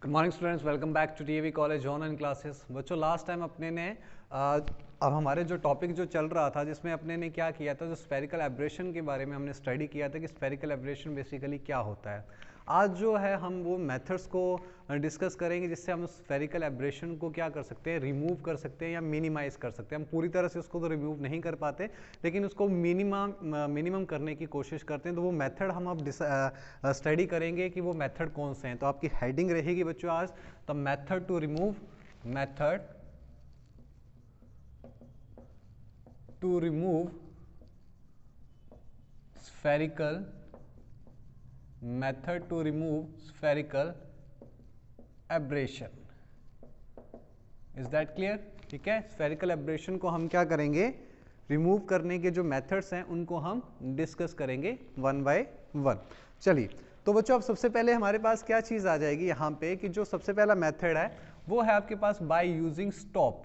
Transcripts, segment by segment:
Good morning students, welcome back to DAV college online classes. बच्चों last time अपने ने अब हमारे जो टॉपिक जो चल रहा था जिसमें अपने ने क्या किया था, जो स्फेरिकल एब्रेशन के बारे में हमने स्टडी किया था कि स्फेरिकल एब्रेशन बेसिकली क्या होता है। आज जो है हम वो मेथड्स को डिस्कस करेंगे जिससे हम स्फेरिकल एब्रेशन को क्या कर सकते हैं, रिमूव कर सकते हैं या मिनिमाइज कर सकते हैं। हम पूरी तरह से उसको तो रिमूव नहीं कर पाते, लेकिन उसको मिनिमम करने की कोशिश करते हैं। तो वो मेथड हम अब स्टडी करेंगे कि वो मेथड कौन से हैं। तो आपकी हेडिंग रहेगी बच्चों आज the method to remove spherical aberration. Is that clear? ठीक है, स्फेरिकल एब्रेशन को हम क्या करेंगे, रिमूव करने के जो मेथड्स हैं उनको हम डिस्कस करेंगे वन बाय वन। चलिए, तो बच्चों अब सबसे पहले हमारे पास क्या चीज आ जाएगी यहाँ पे कि जो सबसे पहला मेथड है वो है आपके पास बाय यूजिंग स्टॉप।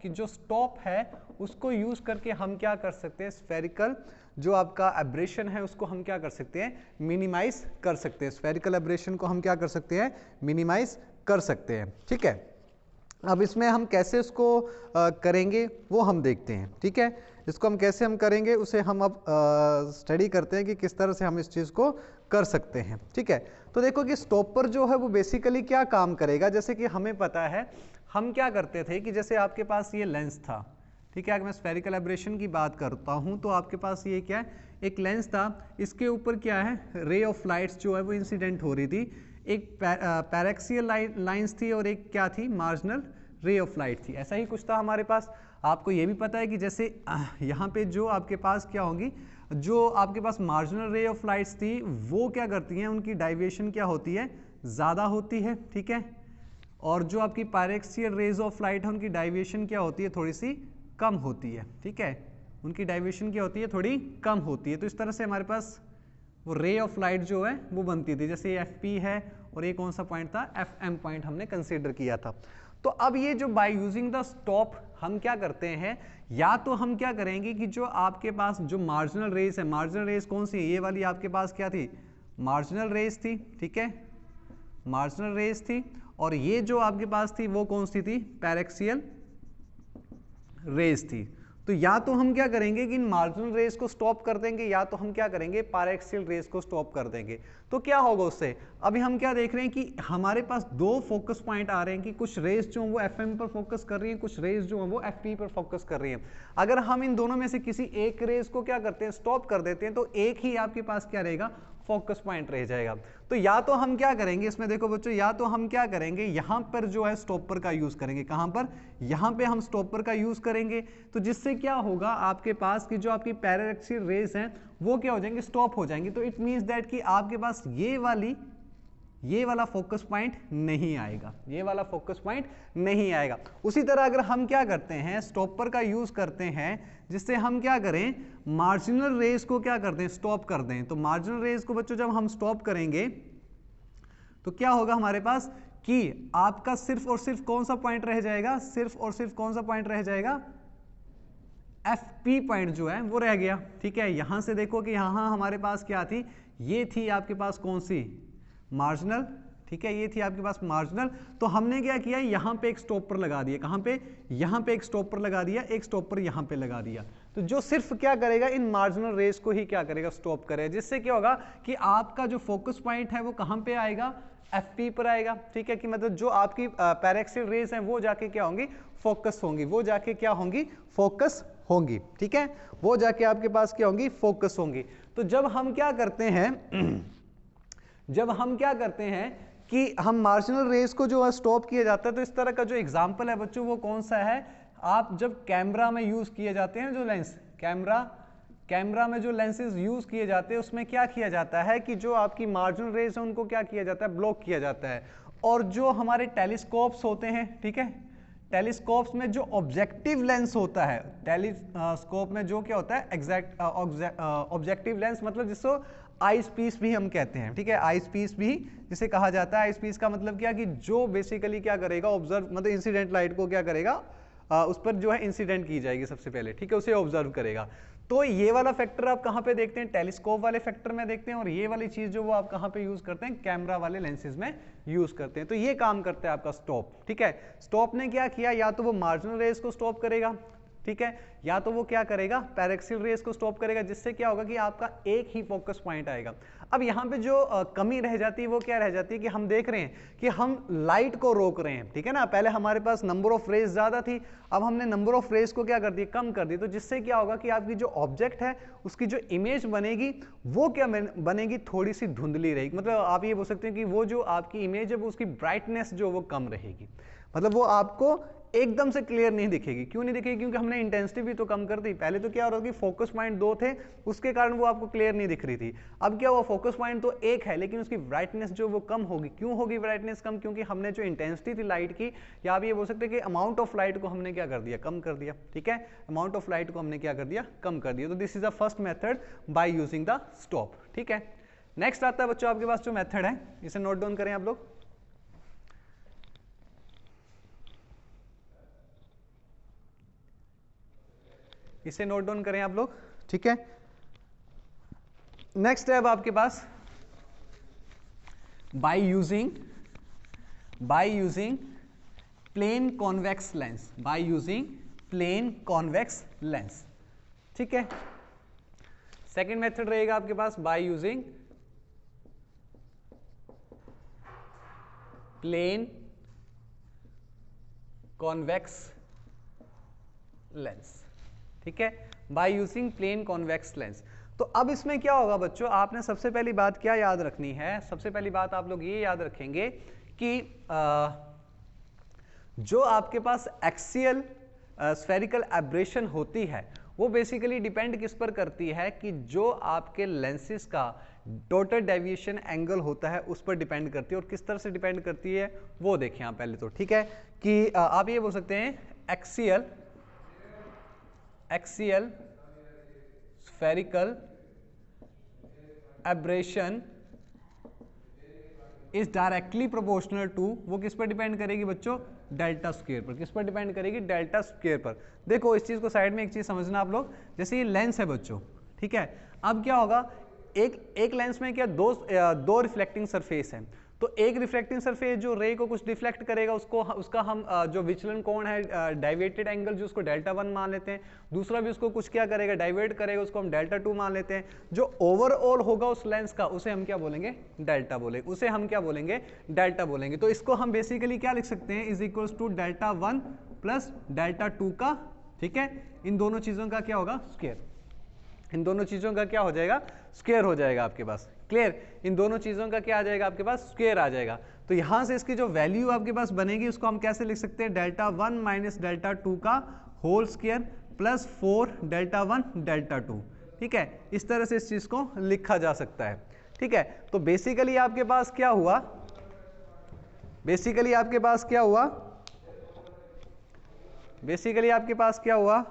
कि जो स्टॉप है उसको यूज करके हम क्या कर सकते हैं, स्फेरिकल जो आपका एब्रेशन है उसको हम क्या कर सकते हैं, मिनिमाइज कर सकते हैं। स्फेरिकल एब्रेशन को हम क्या कर सकते हैं, मिनिमाइज कर सकते हैं। ठीक है, अब इसमें हम कैसे उसको करेंगे वो हम देखते हैं। ठीक है, इसको हम कैसे करेंगे उसे हम अब स्टडी करते हैं कि किस तरह से हम इस चीज़ को कर सकते हैं। ठीक है, तो देखो कि स्टॉपर जो है वो बेसिकली क्या काम करेगा। जैसे कि हमें पता है हम क्या करते थे कि जैसे आपके पास ये लेंस था, ठीक है, अगर मैं स्फेरिकल एब्रेशन की बात करता हूँ तो आपके पास ये क्या है, एक लेंस था, इसके ऊपर क्या है, रे ऑफ लाइट्स जो है वो इंसिडेंट हो रही थी। एक पैरेक्सियल लाइंस थी और एक क्या थी, मार्जिनल रे ऑफ लाइट थी। ऐसा ही कुछ था हमारे पास। आपको ये भी पता है कि जैसे यहाँ पे जो आपके पास क्या होंगी, जो आपके पास मार्जिनल रे ऑफ लाइट्स थी वो क्या करती हैं, उनकी डाइवेशन क्या होती है, ज़्यादा होती है। ठीक है, और जो आपकी पैरेक्सियल रेज ऑफ लाइट है उनकी डाइवेशन क्या होती है, थोड़ी सी कम होती है। ठीक है, उनकी डाइवेशन क्या होती है, थोड़ी कम होती है। तो इस तरह से हमारे पास वो रे ऑफ लाइट जो है वो बनती थी। जैसे ये एफ पी है और ये कौन सा पॉइंट था, एफ एम पॉइंट हमने कंसीडर किया था। तो अब ये जो बाय यूजिंग द स्टॉप हम क्या करते हैं, या तो हम क्या करेंगे कि जो आपके पास जो मार्जिनल रेज है, मार्जिनल रेज कौन सी है, ये वाली आपके पास क्या थी, मार्जिनल रेज थी। ठीक है, मार्जिनल रेज थी, और ये जो आपके पास थी वो कौन सी थी, पैरेक्सियल रेज थी। तो या तो हम क्या करेंगे कि इन मार्जिनल रेज को स्टॉप कर देंगे, या तो हम क्या करेंगे, पैरेक्सियल रेज को स्टॉप कर देंगे। तो क्या होगा उससे, अभी हम क्या देख रहे हैं कि हमारे पास दो फोकस पॉइंट आ रहे हैं कि कुछ रेज जो वो एफएम पर फोकस कर रही हैं, कुछ रेज जो है वो एफपी पर फोकस कर रही हैं। अगर हम इन दोनों में से किसी एक रेज को क्या करते हैं, स्टॉप कर देते हैं, तो एक ही आपके पास क्या रहेगा, फोकस पॉइंट रह जाएगा। तो या तो हम क्या करेंगे इसमें, देखो बच्चों, या तो हम क्या करेंगे, यहां पर जो है स्टॉपर का यूज करेंगे। कहां पर, यहां पे हम स्टॉपर का यूज करेंगे। तो जिससे क्या होगा आपके पास कि जो आपकी पैरेक्सियल रेज हैं वो क्या हो जाएंगे, स्टॉप हो जाएंगे। तो इट मींस दैट कि आपके पास ये वाला फोकस पॉइंट नहीं आएगा, ये वाला फोकस पॉइंट नहीं आएगा। उसी तरह अगर हम क्या करते हैं, स्टॉपर का यूज करते हैं जिससे हम क्या करें, मार्जिनल रेज को क्या करते हैं, स्टॉप कर दें। तो मार्जिनल रेज को बच्चों जब हम स्टॉप करेंगे तो क्या होगा हमारे पास कि आपका सिर्फ और सिर्फ कौन सा पॉइंट रह जाएगा, सिर्फ और सिर्फ कौन सा पॉइंट रह जाएगा, एफ पी पॉइंट जो है वो रह गया। ठीक है, यहां से देखो कि यहां हमारे पास क्या थी, ये थी आपके पास कौन सी, मार्जिनल। ठीक है, ये थी आपके पास मार्जिनल। तो हमने क्या किया, यहां पे एक स्टॉपर लगा दिया। कहां पे, यहां पे एक स्टॉपर लगा दिया, एक स्टॉपर यहां पे लगा दिया। तो जो सिर्फ क्या करेगा, इन मार्जिनल रेज को ही क्या करेगा, स्टॉप करेगा। जिससे क्या होगा कि आपका जो फोकस पॉइंट है वो कहां पे आएगा, एफपी पर आएगा। ठीक है, कि मतलब जो आपकी पैरेक्सियल रेज हैं वो जाके क्या होंगी, फोकस होंगी, वो जाके क्या होंगी, फोकस होंगी। ठीक है, वो जाके आपके पास क्या होंगी, फोकस होंगी। तो जब हम क्या करते हैं कि हम मार्जिनल रेज को जो है स्टॉप किया जाता है, तो इस तरह का जो एग्जांपल है बच्चों वो कौन सा है, आप जब कैमरा में यूज किए जाते हैं जो लेंस, कैमरा में जो लेंसेज यूज किए जाते हैं उसमें क्या किया जाता है कि जो आपकी मार्जिनल रेज है उनको क्या किया जाता है, ब्लॉक किया जाता है। और जो हमारे टेलीस्कोप्स होते हैं, ठीक है, टेलीस्कोप्स में जो ऑब्जेक्टिव लेंस होता है, टेलीस्कोप में जो क्या होता है, ऑब्जेक्टिव लेंस, मतलब जिसको आईज पीस भी हम कहते हैं। ठीक है, आईज पीस भी जिसे कहा जाता है। आईज पीस का मतलब क्या कि जो बेसिकली क्या करेगा, ऑब्जर्व, मतलब इंसिडेंट लाइट को क्या करेगा, उस पर जो है इंसिडेंट की जाएगी सबसे पहले। ठीक है, उसे ऑब्जर्व करेगा। तो ये वाला फैक्टर आप कहां पे देखते हैं, टेलीस्कोप वाले फैक्टर में देखते हैं, और ये वाली चीज जो वो आप कहां पे यूज करते हैं, कैमरा वाले लेंसेज में यूज करते हैं। तो ये काम करता है आपका स्टॉप, ठीक है। स्टॉप ने क्या किया, या तो वो मार्जिनल रेज को स्टॉप करेगा, ठीक है, या तो वो क्या करेगा, पैरेक्सियल रेज को स्टॉप करेगा, जिससे क्या होगा कि आपका एक ही फोकस पॉइंट आएगा। अब यहाँ पे जो कमी रह जाती है वो क्या रह जाती है कि हम देख रहे हैं कि हम लाइट को रोक रहे हैं, ठीक है ना। पहले हमारे पास नंबर ऑफ रेज ज्यादा थी, अब हमने नंबर ऑफ रेज को क्या कर दिया, कम कर दी। तो जिससे क्या होगा कि आपकी जो ऑब्जेक्ट है उसकी जो इमेज बनेगी वो क्या बनेगी, थोड़ी सी धुंधली रहेगी। मतलब आप ये बोल सकते हैं कि वो जो आपकी इमेज है वो उसकी ब्राइटनेस जो वो कम रहेगी, मतलब वो आपको एकदम से क्लियर नहीं दिखेगी। क्यों नहीं दिखेगी, क्योंकि हमने इंटेंसिटी भी तो कम कर दी। पहले तो क्या हो रहा था कि फोकस पॉइंट 2 थे, उसके कारण वो आपको क्लियर नहीं दिख रही थी। अब क्या हुआ, फोकस पॉइंट तो 1 है लेकिन उसकी ब्राइटनेस जो वो कम होगी। क्यों होगी ब्राइटनेस कम, क्योंकि हमने जो इंटेंसिटी थी लाइट की, या आप ये बोल सकते हैं कि अमाउंट ऑफ लाइट को हमने क्या कर दिया, कम कर दिया, ठीक है। अमाउंट ऑफ लाइट को हमने क्या कर दिया, कम कर दिया। तो this is the first method by using the stop, ठीक है। नेक्स्ट आता है बच्चों आपके पास जो मेथड है, इसे नोट डाउन करें आप लोग। इसे नोट डाउन करें आप लोग, ठीक है। नेक्स्ट है अब आपके पास by using plane convex lens, by using plane convex lens, ठीक है। सेकेंड मेथड रहेगा आपके पास by using plane convex lens, ठीक है, by using plane convex lens. तो अब इसमें क्या होगा बच्चों, आपने सबसे पहली बात क्या याद रखनी है, सबसे पहली बात आप लोग ये याद रखेंगे कि जो आपके पास एक्सियल स्फेरिकल एब्रेशन होती है वो बेसिकली डिपेंड किस पर करती है, कि जो आपके लेंसेज का टोटल डेविएशन एंगल होता है उस पर डिपेंड करती है। और किस तरह से डिपेंड करती है वो देखें आप पहले तो, ठीक है, कि आप ये बोल सकते हैं axial spherical aberration is directly proportional to, वो किस पर डिपेंड करेगी बच्चों, डेल्टा स्क्वायर पर। किस पर डिपेंड करेगी, डेल्टा स्क्वायर पर। देखो इस चीज को साइड में एक चीज समझना आप लोग, जैसे ये लेंस है बच्चों, ठीक है। अब क्या होगा, एक लेंस में क्या दो रिफ्लेक्टिंग सरफेस है। तो एक रिफ्लेक्टिंग सरफेस जो रे को कुछ डिफ्लेक्ट करेगा उसका हम जो विचलन कोण है, डाइवेटेड एंगल जो उसको डेल्टा 1 मान लेते हैं। दूसरा भी उसको कुछ क्या करेगा, डाइवेट करेगा, उसको हम डेल्टा 2 मान लेते हैं। जो ओवरऑल होगा उस लेंस का उसे हम क्या बोलेंगे, डेल्टा बोलेंगे, उसे हम क्या बोलेंगे, डेल्टा बोलेंगे। तो इसको हम बेसिकली क्या लिख सकते हैं, is equals to delta 1 plus delta 2 का, ठीक है, इन दोनों चीजों का क्या होगा, स्क्वायर। इन दोनों चीजों का क्या हो जाएगा, स्क्वायर हो जाएगा आपके पास, क्लियर। इन दोनों चीजों का क्या आ जाएगा आपके पास, स्क्वायर आ जाएगा। तो यहां से इसकी जो वैल्यू आपके पास बनेगी उसको हम कैसे लिख सकते हैं, डेल्टा 1 माइनस डेल्टा 2 का whole square plus 4 delta 1 delta 2, ठीक है। इस तरह से इस चीज को लिखा जा सकता है, ठीक है। तो बेसिकली आपके पास क्या हुआ, बेसिकली आपके पास क्या हुआ, बेसिकली आपके पास क्या हुआ,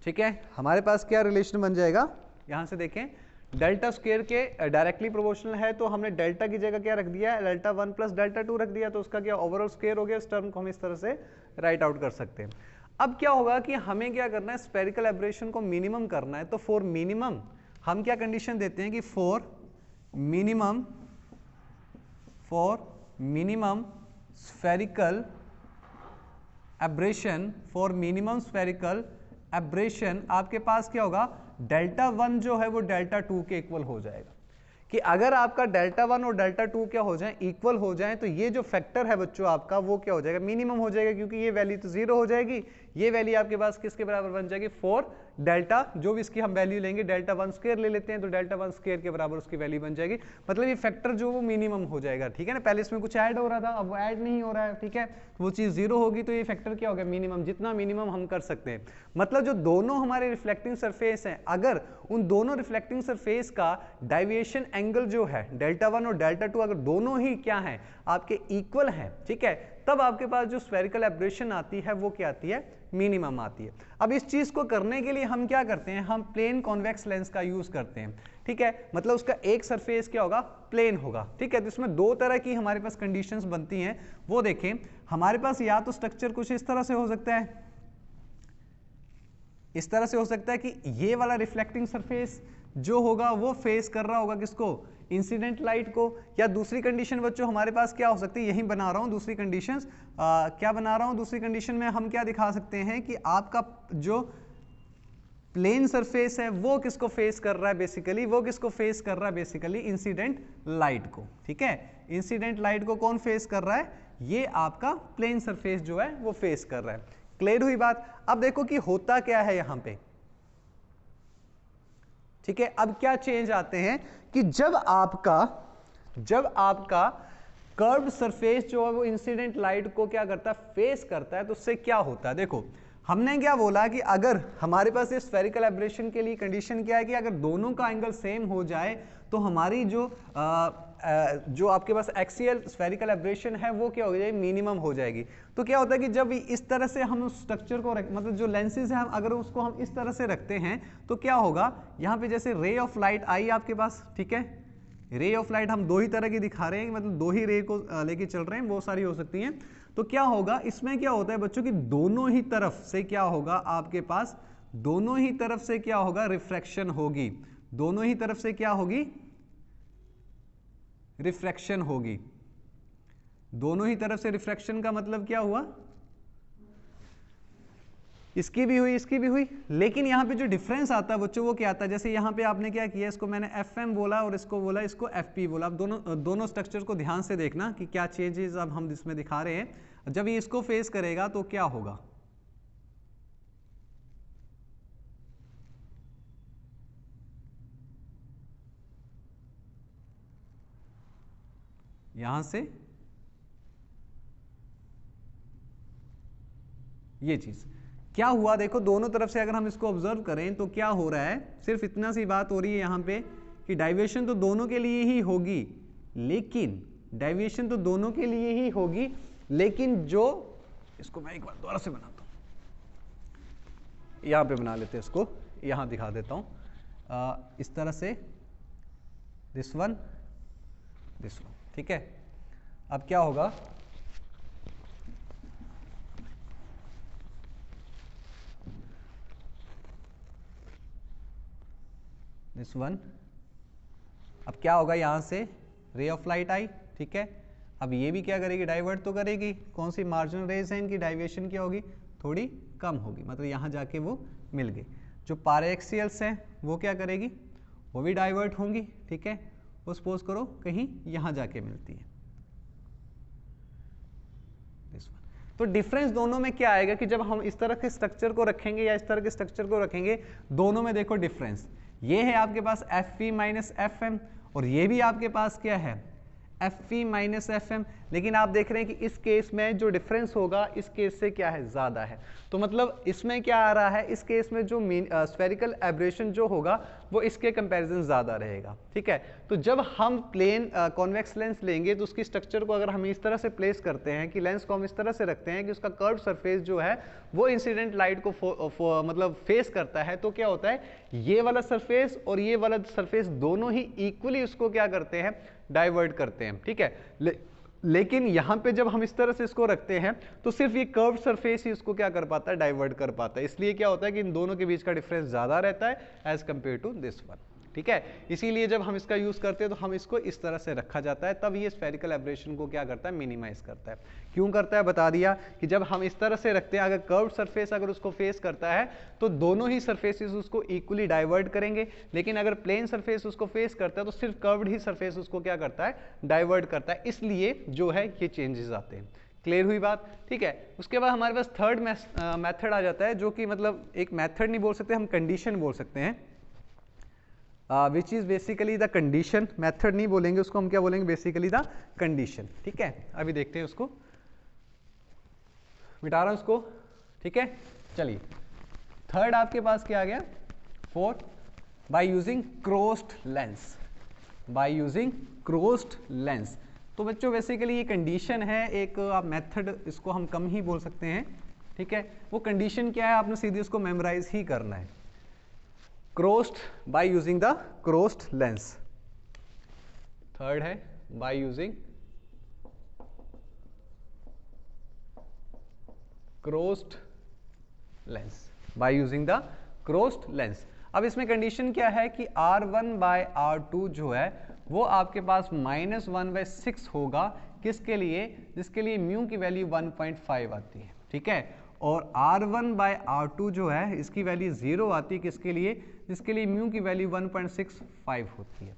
ठीक है। हमारे पास क्या रिलेशन बन जाएगा, यहां से देखें, डेल्टा स्क्वायर के डायरेक्टली प्रोपोर्शनल है तो हमने डेल्टा की जगह क्या रख दिया है, डेल्टा 1 प्लस डेल्टा 2 रख दिया, तो उसका क्या ओवरऑल स्क्वायर हो गया। इस टर्म को हम इस तरह से राइट आउट कर सकते हैं। अब क्या होगा कि हमें क्या करना है, स्फेरिकल एब्रेशन को मिनिमम करना है। तो फॉर मिनिमम हम क्या कंडीशन देते हैं कि for minimum spherical aberration, for minimum spherical aberration आपके पास क्या होगा, डेल्टा 1 जो है वो डेल्टा 2 के इक्वल हो जाएगा। कि अगर आपका डेल्टा 1 और डेल्टा 2 क्या हो जाए, इक्वल हो जाए, तो ये जो फैक्टर है बच्चों आपका वो क्या हो जाएगा, मिनिमम हो जाएगा। क्योंकि ये वैल्यू तो 0 हो जाएगी, ये वैल्यू आपके पास किसके बराबर बन जाएगी, 4 डेल्टा, जो भी इसकी हम वैल्यू लेंगे डेल्टा 1 स्क्वायर ले लेते हैं, तो डेल्टा 1 स्क्वायर के बराबर उसकी वैल्यू बन जाएगी। मतलब ये फैक्टर जो वो मिनिमम हो जाएगा, ठीक है ना। पहले इसमें कुछ ऐड हो रहा था, अब वो ऐड नहीं हो रहा है, ठीक है। वो चीज 0 होगी तो ये फैक्टर क्या होगा, मिनिमम, जितना मिनिमम हम कर सकते हैं। मतलब जो दोनों हमारे रिफ्लेक्टिंग सरफेस हैं, अगर उन दोनों रिफ्लेक्टिंग सरफेस का डाइविएशन एंगल जो है डेल्टा 1 और डेल्टा 2 अगर दोनों ही क्या है आपके इक्वल हैं, ठीक है, तब आपके पास जो स्फेरिकल एब्रेशन आती है वो क्या आती है, मिनिमम आती है। अब इस चीज को करने के लिए हम क्या करते हैं, हम प्लेन कॉन्वेक्स लेंस का यूज करते हैं, ठीक है। मतलब उसका एक सरफेस क्या होगा, प्लेन होगा, ठीक है। तो इसमें दो तरह की हमारे पास कंडीशंस बनती हैं, वो देखें। हमारे पास या तो स्ट्रक्चर कुछ इस तरह से हो सकता है, इस तरह से हो सकता है कि ये वाला रिफ्लेक्टिंग सरफेस जो होगा वो फेस कर रहा होगा किसको, इंसिडेंट लाइट को। या दूसरी कंडीशन बच्चों हमारे पास क्या हो सकती है, यही बना रहा हूं दूसरी कंडीशन, क्या बना रहा हूं दूसरी कंडीशन में, हम क्या दिखा सकते हैं कि आपका जो प्लेन सरफेस है वो किसको फेस कर रहा है बेसिकली, वो किसको फेस कर रहा है बेसिकली, इंसिडेंट लाइट को। ठीक है, इंसिडेंट लाइट को कौन फेस कर रहा है, ये आपका प्लेन सरफेस जो है वो फेस कर रहा है। क्लियर हुई बात। अब देखो कि होता क्या है यहां पे, ठीक है। अब क्या चेंज आते हैं कि जब आपका कर्व्ड सरफेस जो है वो इंसिडेंट लाइट को क्या करता है, फेस करता है, तो उससे क्या होता है। देखो हमने क्या बोला कि अगर हमारे पास ये स्फेरिकल एब्रेशन के लिए कंडीशन क्या है कि अगर दोनों का एंगल सेम हो जाए तो हमारी जो आपके पास एक्सियल स्फेरिकल एब्रेशन है वो क्या हो जाएगी, मिनिमम हो जाएगी। तो क्या होता है कि जब इस तरह से हम उस स्ट्रक्चर को मतलब जो लेंसेज है, अगर उसको हम इस तरह से रखते हैं तो क्या होगा, यहाँ पे जैसे रे ऑफ लाइट आई आपके पास, ठीक है, रे ऑफ लाइट हम दो ही तरह की दिखा रहे हैं, मतलब दो ही रे को लेके चल रहे हैं, बहुत सारी हो सकती हैं। तो क्या होगा इसमें, क्या होता है बच्चों की दोनों ही तरफ से क्या होगा आपके पास, दोनों ही तरफ से क्या होगा, रिफ्रैक्शन होगी, दोनों ही तरफ से क्या होगी, रिफ्रैक्शन होगी। दोनों ही तरफ से रिफ्रैक्शन का मतलब क्या हुआ, इसकी भी हुई इसकी भी हुई। लेकिन यहाँ पे जो डिफरेंस आता है बच्चों वो क्या आता है, जैसे यहाँ पे आपने क्या किया, इसको मैंने FM बोला और इसको बोला, इसको FP बोला। अब दोनों स्ट्रक्चर को ध्यान से देखना कि क्या चेंजेस अब हम इसमें दिखा रहे हैं। जब ये इसको फेस करेगा तो क्या होगा, यहां से ये चीज क्या हुआ, देखो दोनों तरफ से अगर हम इसको ऑब्जर्व करें तो क्या हो रहा है, सिर्फ इतना सी बात हो रही है यहाँ पे कि डाइवेशन तो दोनों के लिए ही होगी, लेकिन डाइवेशन तो दोनों के लिए ही होगी, लेकिन जो, इसको मैं एक बार दोबारा से बनाता हूँ, यहाँ पे बना लेते हैं इसको, यहाँ दिखा देता हूँ इस तरह से, दिस वन, ठीक है। अब क्या होगा, दिस वन, अब क्या होगा, यहां से रे ऑफ लाइट आई, ठीक है। अब ये भी क्या करेगी, डाइवर्ट तो करेगी, कौन सी मार्जिनल रेज है, इनकी डाइवेशन क्या होगी, थोड़ी कम होगी, मतलब यहां जाके वो मिल गई। जो पारेक्सियल्स हैं वो क्या करेगी, वो भी डाइवर्ट होंगी, ठीक है। वो सपोज करो कहीं यहां जाके मिलती है। तो डिफरेंस दोनों में क्या आएगा कि जब हम इस तरह के स्ट्रक्चर को रखेंगे या इस तरह के स्ट्रक्चर को रखेंगे, दोनों में देखो डिफरेंस, ये है आपके पास FP माइनस FM और ये भी आपके पास क्या है, FP माइनस FM। लेकिन आप देख रहे हैं कि इस केस में जो डिफरेंस होगा इस केस से क्या है, ज्यादा है। तो मतलब इसमें क्या आ रहा है, इस केस में जो स्फेरिकल एब्रेशन जो होगा वो इसके कंपैरिजन ज्यादा रहेगा, ठीक है। तो जब हम प्लेन कॉन्वेक्स लेंस लेंगे तो उसकी स्ट्रक्चर को अगर हम इस तरह से प्लेस करते हैं कि लेंस को हम इस तरह से रखते हैं कि उसका कर्व सरफेस जो है वो इंसिडेंट लाइट को मतलब फेस करता है, तो क्या होता है, ये वाला सरफेस और ये वाला सरफेस दोनों ही इक्वली उसको क्या करते हैं, डाइवर्ट करते हैं, ठीक है। लेकिन यहां पे जब हम इस तरह से इसको रखते हैं तो सिर्फ ये कर्व सरफेस ही इसको क्या कर पाता है, डाइवर्ट कर पाता है। इसलिए क्या होता है कि इन दोनों के बीच का डिफरेंस ज्यादा रहता है as compare to this one, ठीक है। इसीलिए जब हम इसका यूज करते हैं तो हम इसको इस तरह से रखा जाता है, तब ये स्फेरिकल एब्रेशन को क्या करता है, मिनिमाइज करता है। क्यों करता है बता दिया कि जब हम इस तरह से रखते हैं, अगर कर्व्ड सरफेस अगर उसको फेस करता है तो दोनों ही सरफेसेस उसको इक्वली डाइवर्ट करेंगे, लेकिन अगर प्लेन सरफेस उसको फेस करता है तो सिर्फ कर्व्ड ही सरफेस उसको क्या करता है, डाइवर्ट करता है। इसलिए जो है ये चेंजेस आते हैं। क्लियर हुई बात, ठीक है। उसके बाद हमारे पास थर्ड मेथड आ जाता है, जो कि मतलब एक मेथड नहीं बोल सकते, हम कंडीशन बोल सकते हैं, which is basically the condition. Method नहीं बोलेंगे उसको, हम क्या बोलेंगे, बेसिकली द कंडीशन, ठीक है। अभी देखते हैं उसको, मिटा रहा हूं उसको, ठीक है। चलिए थर्ड आपके पास क्या आ गया, fourth, bye using crossed lens, by using crossed lens. तो बच्चों बेसिकली ये कंडीशन है, एक आप मेथड इसको हम कम ही बोल सकते हैं, ठीक है। वो कंडीशन क्या है, आपने सीधे उसको मेमोराइज ही करना है, crossed by using the crossed lens. Third है by using crossed lens, by using the crossed lens. अब इसमें कंडीशन क्या है कि R1/R2 जो है वो आपके पास -1/6 होगा, किसके लिए, जिसके लिए म्यू की वैल्यू 1.5 आती है, ठीक है। और R1/R2 जो है इसकी वैल्यू 0 आती है, किसके लिए, जिसके लिए म्यू की वैल्यू 1.65 होती है।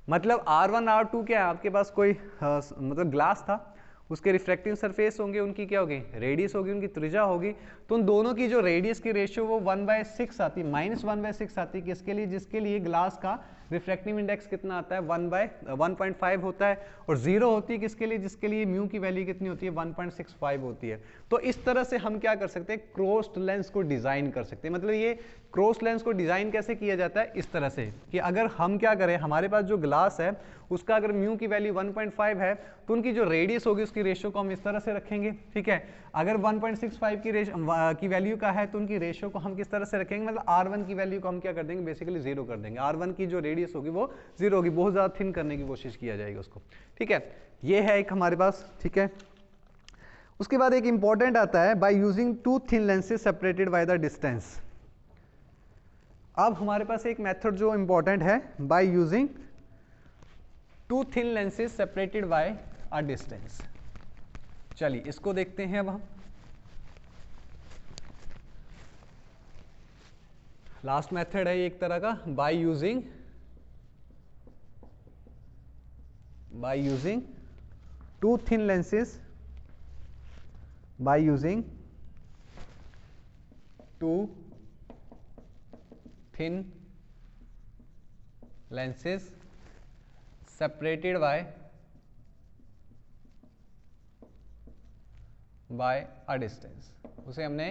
मतलब R1/R2 क्या है, आपके पास कोई मतलब ग्लास था, उसके रिफ्रैक्टिव सरफेस होंगे, उनकी क्या होगी, रेडियस होगी, उनकी त्रिज्या होगी, तो उन दोनों की जो रेडियस की रेशियो वो 1/6 आती है, -1/6 आती है, किसके लिए, जिसके लिए ग्लास का रिफ्रैक्टिव इंडेक्स कितना आता है, 1/1.5 होता है, और 0 होती है किसके लिए, जिसके लिए म्यू की वैल्यू कितनी होती है, 1.65 होती है। तो इस तरह से हम क्या कर सकते हैं, क्रॉस्ड लेंस को डिजाइन कर सकते हैं। मतलब ये क्रॉस लेंस को डिजाइन कैसे किया जाता है, इस तरह से कि अगर हम क्या करें, हमारे पास जो ग्लास है उसका अगर म्यू की वैल्यू 1.5 है तो उनकी जो रेडियस होगी उसकी रेशियो को हम इस तरह से रखेंगे, ठीक है। अगर 1.65 की वैल्यू का है तो उनकी रेशियो को हम किस तरह से रखेंगे, मतलब R1 की वैल्यू को हम क्या कर देंगे, बेसिकली 0 कर देंगे। R1 की जो रेडियस होगी वो 0 होगी, बहुत ज़्यादा थिन करने की कोशिश किया जाएगा उसको, ठीक है। ये है एक हमारे पास, ठीक है। उसके बाद एक इंपॉर्टेंट आता है, by using 2 thin lenses separated by the distance. अब हमारे पास एक मेथड जो इंपॉर्टेंट है, by using 2 thin lenses separated by a distance. चलिए इसको देखते हैं अब हम। लास्ट मेथड है एक तरह का, by using 2 thin lenses, by using 2 thin lenses separated by a distance। उसे हमने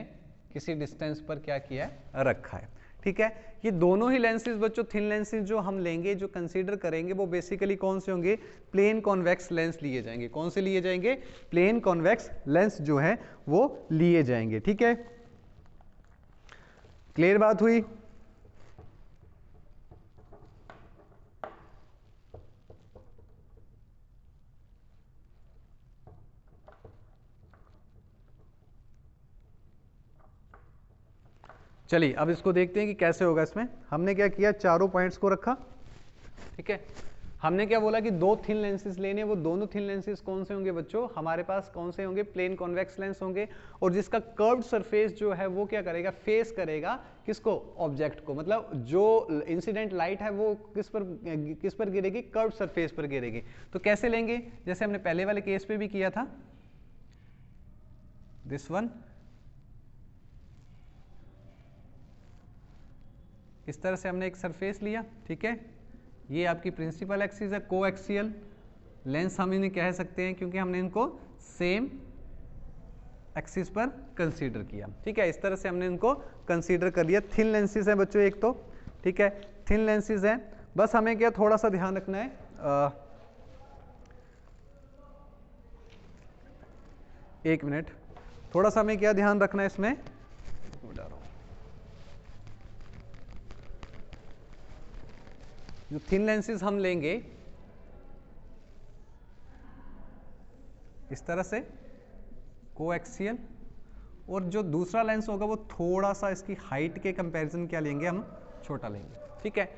किसी डिस्टेंस पर क्या किया है, रखा है, ठीक है। ये दोनों ही लेंसेज बच्चों, थिन लेंसेज जो हम लेंगे, जो कंसीडर करेंगे, वो बेसिकली कौन से होंगे, प्लेन कॉन्वेक्स लेंस लिए जाएंगे। कौन से लिए जाएंगे, प्लेन कॉन्वेक्स लेंस जो है वो लिए जाएंगे, ठीक है। क्लियर बात हुई। चलिए अब इसको देखते हैं कि कैसे होगा। इसमें हमने क्या किया, चारों पॉइंट्स को रखा, ठीक है। हमने क्या बोला कि 2 थिन लेंसेज लेने, वो दोनों थिन लेंसेज कौन से होंगे बच्चों, हमारे पास कौन से होंगे, प्लेन कॉन्वेक्स लेंस होंगे, और जिसका कर्व्ड सरफेस जो है वो क्या करेगा, फेस करेगा किसको, ऑब्जेक्ट को। मतलब जो इंसिडेंट लाइट है वो किस पर गिरेगी, कर्व्ड सरफेस पर गिरेगी। तो कैसे लेंगे, जैसे हमने पहले वाले केस पे भी किया था, दिस वन, इस तरह से हमने एक सरफेस लिया, ठीक है। ये आपकी प्रिंसिपल एक्सिस है, कोएक्सियल लेंस हम इन्हें कह सकते हैं, क्योंकि हमने इनको सेम एक्सिस पर कंसीडर किया, ठीक है। इस तरह से हमने इनको कंसीडर कर लिया। थिन लेंसेज है बच्चों एक तो, ठीक है, थिन लेंसेज है। बस हमें क्या थोड़ा सा ध्यान रखना है, एक मिनट, थोड़ा सा हमें क्या ध्यान रखना है इसमें, जो थिन लेंसेज हम लेंगे इस तरह से कोएक्सियल, और जो दूसरा लेंस होगा वो थोड़ा सा इसकी हाइट के कंपैरिजन क्या लेंगे, हम छोटा लेंगे, ठीक है।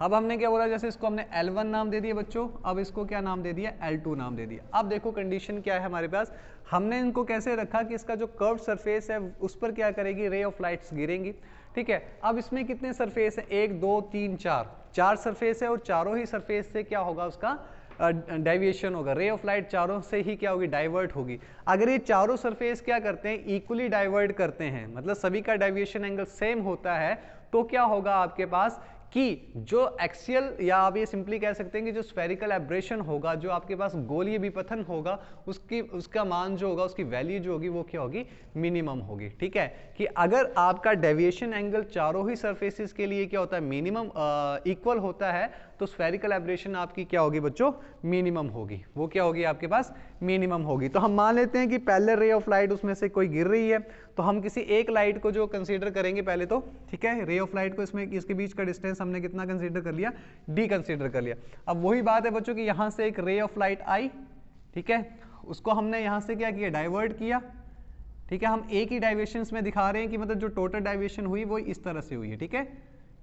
अब हमने क्या बोला, जैसे इसको हमने L1 नाम दे दिया बच्चों, अब इसको क्या नाम दे दिया, L2 नाम दे दिया। अब देखो कंडीशन क्या है हमारे पास, हमने इनको कैसे रखा कि इसका जो कर्व्ड सरफेस है उस पर क्या करेगी, रे ऑफ लाइट्स गिरेंगी, ठीक है। अब इसमें कितने सरफेस है, 1 2 3 4 सरफेस है, और चारों ही सरफेस से क्या होगा, उसका डेविएशन होगा, रे ऑफ लाइट चारों से ही क्या होगी, डाइवर्ट होगी। अगर ये चारों सरफेस क्या करते हैं, इक्वली डाइवर्ट करते हैं, मतलब सभी का डेविएशन एंगल सेम होता है, तो क्या होगा आपके पास कि जो एक्सियल, या आप ये सिंपली कह सकते हैं कि जो स्फेरिकल एब्रेशन होगा, जो आपके पास गोलीय विपथन होगा, उसका मान जो होगा, उसकी वैल्यू जो होगी वो क्या होगी, मिनिमम होगी, ठीक है। कि अगर आपका डेविएशन एंगल चारों ही सरफेसेस के लिए क्या होता है, मिनिमम इक्वल होता है, तो स्फेरिकल एब्रेशन आपकी क्या होगी बच्चों, मिनिमम होगी। वो क्या होगी आपके पास, मिनिमम होगी। तो हम मान लेते हैं कि पहले रे ऑफ लाइट उसमें से कोई गिर रही है, तो हम किसी एक लाइट को जो कंसीडर करेंगे पहले तो, ठीक है। रे ऑफ लाइट को इसमें, इसके बीच का डिस्टेंस हमने कितना कंसीडर कर लिया, d कंसीडर कर लिया। अब वही बात है बच्चों कि यहां से एक रे ऑफ लाइट आई, ठीक है, उसको हमने यहां से क्या किया, डाइवर्ट किया, ठीक है, हम एक ही डाइवेशंस में दिखा रहे हैं कि मतलब जो टोटल डाइवेशन हुई वो इस तरह से हुई है, ठीक है,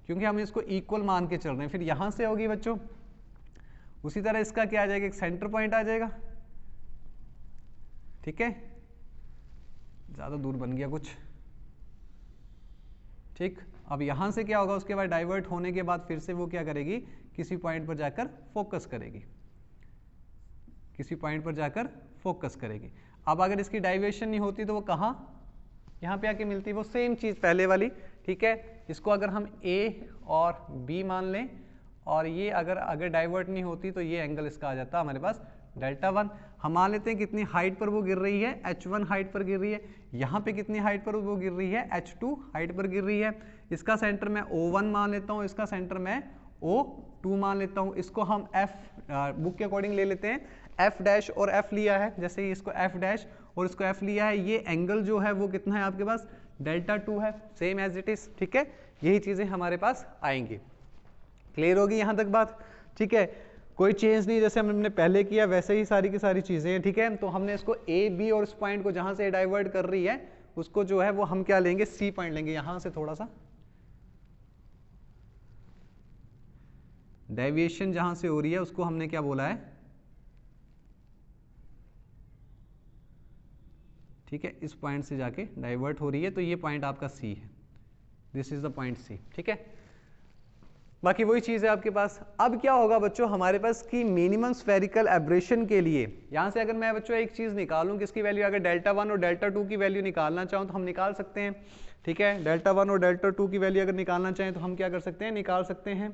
क्योंकि हम इसको इक्वल मान के चल रहे हैं। फिर यहाँ से होगी बच्चों, उसी तरह इसका क्या आ जाएगा, एक सेंटर पॉइंट आ जाएगा, ठीक है, ज़्यादा दूर बन गया कुछ, ठीक। अब यहाँ से क्या होगा, उसके बाद डाइवर्ट होने के बाद फिर से वो क्या करेगी, किसी पॉइंट पर जाकर फोकस करेगी, किसी पॉइंट पर जाकर फोकस करेगी। अब अगर इसकी डाइवर्शन नहीं होती तो वो कहाँ, यहाँ पे आके मिलती है, वो सेम चीज़ पहले वाली, ठीक है। इसको अगर हम A और B मान लें और ये अगर डाइवर्ट नहीं होती तो ये एंगल इसका आ जाता हमारे पास Δ1। हम मान लेते हैं कितनी हाइट पर वो गिर रही है, H1 हाइट पर गिर रही है। यहाँ पे कितनी हाइट पर वो गिर रही है, H2 हाइट पर गिर रही है। इसका सेंटर मैं O1 मान लेता हूँ, इसका सेंटर मैं O2 मान लेता हूँ। इसको हम F बुक के अकॉर्डिंग ले लेते हैं, F डैश और F लिया है, जैसे ही इसको F डैश और इसको F लिया है, ये एंगल जो है वो कितना है आपके पास, Δ2 है, सेम एज इट इज, ठीक है। यही चीज़ें हमारे पास आएंगी। क्लियर होगी यहाँ तक बात, ठीक है, कोई चेंज नहीं, जैसे हमने पहले किया वैसे ही सारी की सारी चीज़ें हैं, ठीक है। तो हमने इसको A B और इस पॉइंट को जहाँ से डाइवर्ट कर रही है उसको जो है वो हम क्या लेंगे, C पॉइंट लेंगे। यहाँ से थोड़ा सा डेविएशन जहाँ से हो रही है उसको हमने क्या बोला है, ठीक है, इस पॉइंट से जाके डाइवर्ट हो रही है, तो ये पॉइंट आपका C है, this is the point C, ठीक है। बाकी वही चीज़ है आपके पास। अब क्या होगा बच्चों हमारे पास कि मिनिमम स्फेरिकल एब्रेशन के लिए यहाँ से अगर मैं बच्चों एक चीज़ निकालूं, किसकी वैल्यू, अगर Δ1 और Δ2 की वैल्यू निकालना चाहूँ तो हम निकाल सकते हैं, ठीक है। Δ1 और Δ2 की वैल्यू अगर निकालना चाहें तो हम क्या कर सकते हैं, निकाल सकते हैं।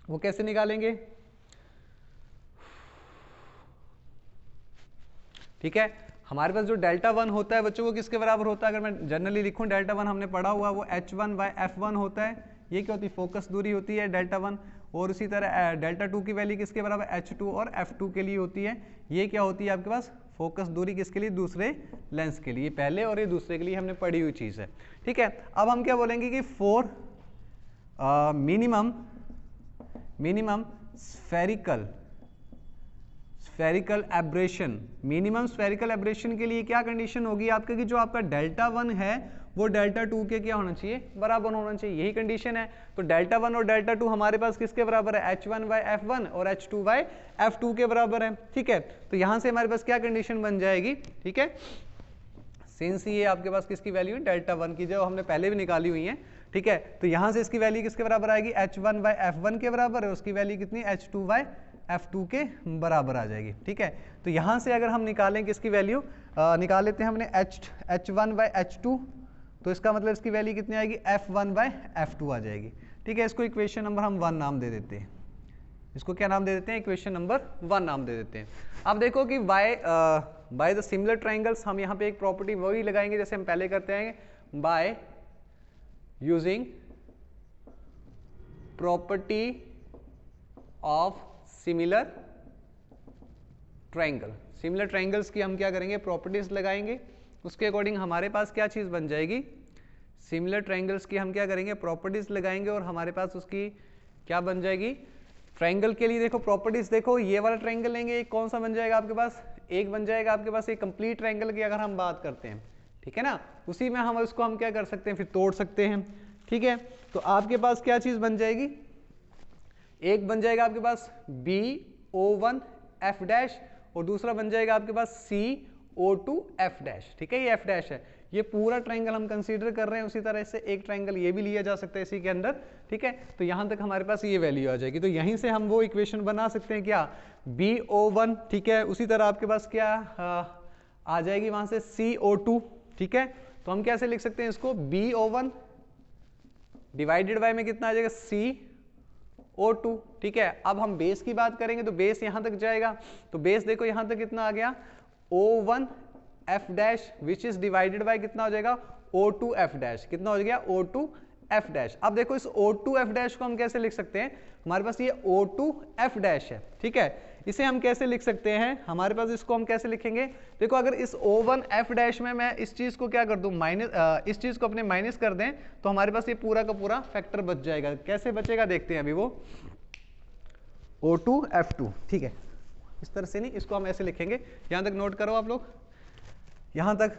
वो कैसे निकालेंगे, ठीक है। हमारे पास जो Δ1 होता है बच्चों वो किसके बराबर होता है, अगर मैं जनरली लिखूं Δ1 हमने पढ़ा हुआ वो H1/F1 होता है। ये क्या होती है, फोकस दूरी होती है Δ1। और उसी तरह Δ2 की वैल्यू किसके बराबर, H2 और F2 के लिए होती है। ये क्या होती है आपके पास, फोकस दूरी किसके लिए, दूसरे लेंस के लिए, पहले और ये दूसरे के लिए हमने पढ़ी हुई चीज़ है, ठीक है। अब हम क्या बोलेंगे कि for minimum spherical aberration, minimum spherical aberration के लिए क्या कंडीशन होगी आपका, कि जो आपका Δ1 है वो Δ2 के क्या होना चाहिए, बराबर होना चाहिए, यही कंडीशन है। तो Δ1 और Δ2 हमारे पास किसके बराबर है, H1/F1 और H2/F2 के बराबर है, ठीक है। तो यहाँ से हमारे पास क्या कंडीशन बन जाएगी, ठीक है, सिंस ये आपके पास किसकी वैल्यू है, Δ1 की, जो हमने पहले भी निकाली हुई है, ठीक है। तो यहाँ से इसकी वैल्यू किसके बराबर आएगी, H1/F1 के बराबर है, उसकी वैल्यू कितनी, H2/F2 के बराबर आ जाएगी, ठीक है। तो यहाँ से अगर हम निकालें किसकी वैल्यू, निकाल लेते हैं हमने H1/H2, तो इसका मतलब इसकी वैल्यू कितनी आएगी, F1/F2 आ जाएगी, ठीक है। इसको इक्वेशन नंबर हम 1 नाम दे देते हैं, इसको क्या नाम दे देते हैं, इक्वेशन नंबर 1 नाम दे देते हैं। अब देखो कि बाय द सिमिलर ट्रायंगल्स, हम यहाँ पे एक प्रॉपर्टी वही लगाएंगे जैसे हम पहले करते हैं, by using property of similar triangle. Similar triangles की हम क्या करेंगे, प्रॉपर्टीज लगाएंगे, उसके अकॉर्डिंग हमारे पास क्या चीज़ बन जाएगी, सिमिलर ट्रायंगल्स की हम क्या करेंगे, प्रॉपर्टीज लगाएंगे, और हमारे पास उसकी क्या बन जाएगी, ट्रायंगल के लिए देखो प्रॉपर्टीज, देखो ये वाला ट्रायंगल लेंगे, एक कौन सा बन जाएगा आपके पास, एक बन जाएगा आपके पास एक कंप्लीट ट्रायंगल की अगर हम बात करते हैं, ठीक है ना। उसी में हम उसको हम क्या कर सकते हैं, फिर तोड़ सकते हैं, ठीक है। तो आपके पास क्या चीज़ बन जाएगी, एक बन जाएगा आपके पास BO1 F डैश, और दूसरा बन जाएगा आपके पास CO2 F डैश, ठीक है, ये F डैश है। ये पूरा ट्रायंगल हम कंसीडर कर रहे हैं, उसी तरह से एक ट्रायंगल ये भी लिया जा सकता है इसी के अंदर, ठीक है। तो यहाँ तक हमारे पास ये वैल्यू आ जाएगी, तो यहीं से हम वो इक्वेशन बना सकते हैं, क्या, BO1, ठीक है। उसी तरह आपके पास क्या आ जाएगी वहाँ से CO2, ठीक है। तो हम कैसे लिख सकते हैं इसको, BO1 डिवाइडेड बाय में कितना आ जाएगा, CO2, ठीक है। अब हम बेस की बात करेंगे तो बेस यहाँ तक जाएगा, तो बेस देखो यहाँ तक कितना आ गया, O1 F dash which is divided by कितना हो जाएगा, O2 F डैश, कितना हो गया, O2 F डैश। अब देखो इस O2 F डैश को हम कैसे लिख सकते हैं, हमारे पास ये O2 F डैश है, ठीक है। इसे हम कैसे लिख सकते हैं, हमारे पास इसको हम कैसे लिखेंगे, देखो अगर इस O1 F डैश में मैं इस चीज को क्या कर दूं, माइनस, इस चीज को अपने माइनस कर दें, तो हमारे पास ये पूरा का पूरा फैक्टर बच जाएगा। कैसे बचेगा देखते हैं अभी, वो O2 F2, ठीक है, इस तरह से नहीं, इसको हम ऐसे लिखेंगे। यहां तक नोट करो आप लोग, यहां तक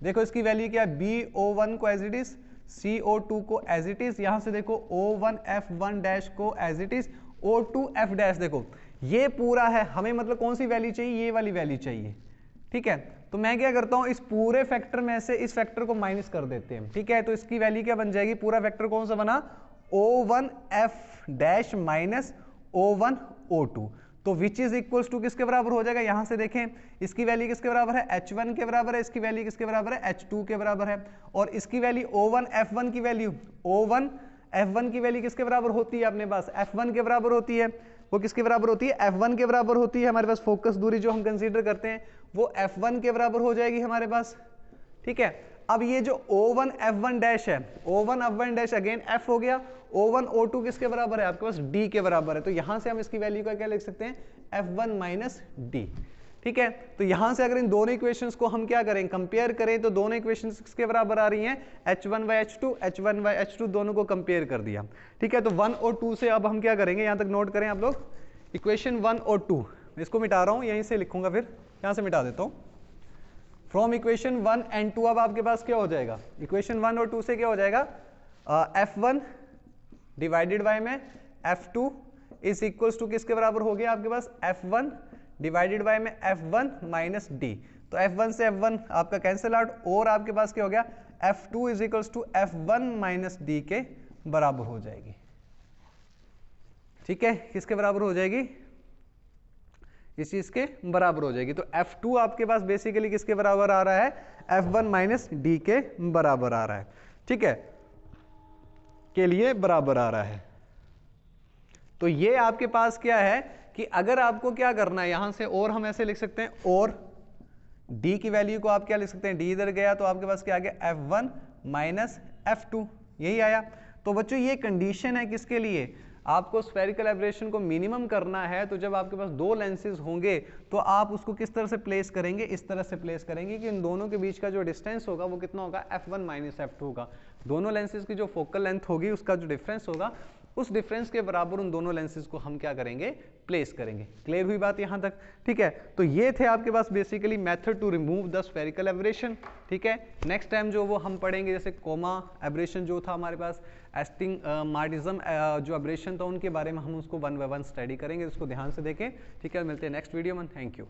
देखो इसकी वैल्यू क्या है, BO1 को एज इट इज, CO2 को एज इट इज, यहां से देखो O1F1 डैश को as it is, O2F dash, देखो ये पूरा है, हमें मतलब कौन सी वैल्यू चाहिए, ये वाली वैल्यू चाहिए, ठीक है। तो मैं क्या करता हूं, इस पूरे फैक्टर में से इस फैक्टर को माइनस कर देते हैं, ठीक है। तो इसकी वैल्यू क्या बन जाएगी, पूरा फैक्टर कौन सा बना, O1F डैश माइनस O1O2, तो विच इज इक्वल्स टू किसके बराबर हो जाएगा, यहां से देखें इसकी वैल्यू किसके बराबर है, H1 के बराबर है, इसकी वैल्यू किसके बराबर है, H2 के बराबर है, और इसकी वैल्यू O1F1 की वैल्यू, O1F1 की वैल्यू किसके बराबर होती है अपने पास, F1 के बराबर होती है, वो किसके बराबर होती है, F1 के बराबर होती है, हमारे पास फोकस दूरी जो हम कंसीडर करते हैं वो F1 के बराबर हो जाएगी हमारे पास, ठीक है। अब ये जो O1F1 डैश है, O1F1 डैश अगेन F हो गया, O1O2 किसके बराबर है, आपके पास D के बराबर है, तो यहां से हम इसकी वैल्यू का क्या लिख सकते हैं, F1 माइनस D, ठीक है। तो यहां से अगर इन दोनों इक्वेशंस को हम क्या करें, कंपेयर करें, तो दोनों इक्वेशंस किसके बराबर आ रही हैं, H1/H2, H1/H2 दोनों को कंपेयर कर दिया, ठीक है। तो 1 और 2 से अब हम क्या करेंगे, यहां तक नोट करें आप लोग, इक्वेशन 1 और 2, इसको मिटा रहा हूं, यहीं से लिखूंगा, फिर यहां से मिटा देता हूं, फ्रॉम इक्वेशन 1 एंड 2 अब आपके पास क्या हो जाएगा, इक्वेशन 1 और 2 से क्या हो जाएगा, F1 डिवाइडेड बाय में F2 इज इक्वल्स टू किसके बराबर हो गया आपके पास, F1 डिवाइडेड बाय में F1 माइनस D, तो F1 से F1 आपका कैंसिल आउट, और आपके पास क्या हो गया, F2 is equals to F1 minus D के बराबर हो जाएगी, ठीक है। किसके बराबर हो जाएगी, इस चीज के बराबर हो जाएगी। तो F2 आपके पास बेसिकली किसके बराबर आ रहा है, F1 माइनस D के बराबर आ रहा है, ठीक है, के लिए बराबर आ रहा है। तो ये आपके पास क्या है कि अगर आपको क्या करना है, यहां से और हम ऐसे लिख सकते हैं, और D की वैल्यू को आप क्या लिख सकते हैं, D इधर गया तो आपके पास क्या आ गया, F1 माइनस F2, यही आया। तो बच्चों ये कंडीशन है किसके लिए, आपको स्फेरिकल एब्रेशन को मिनिमम करना है, तो जब आपके पास दो लेंसेज होंगे तो आप उसको किस तरह से प्लेस करेंगे, इस तरह से प्लेस करेंगे कि इन दोनों के बीच का जो डिस्टेंस होगा वो कितना होगा, F1 माइनस F2 होगा। दोनों लेंसेज की जो फोकल लेंथ होगी उसका जो डिफरेंस होगा, उस डिफरेंस के बराबर उन दोनों लेंसेज को हम क्या करेंगे, प्लेस करेंगे। क्लियर हुई बात यहां तक, ठीक है। तो ये थे आपके पास basically method to remove the spherical aberration, ठीक है। नेक्स्ट टाइम जो वो हम पढ़ेंगे, जैसे कोमा एब्रेशन जो था हमारे पास, एस्टिग्माटिज्म जो एब्रेशन था, उनके बारे में हम उसको 1 by 1 स्टडी करेंगे, उसको ध्यान से देखें, ठीक है। मिलते हैं नेक्स्ट वीडियो में, थैंक यू।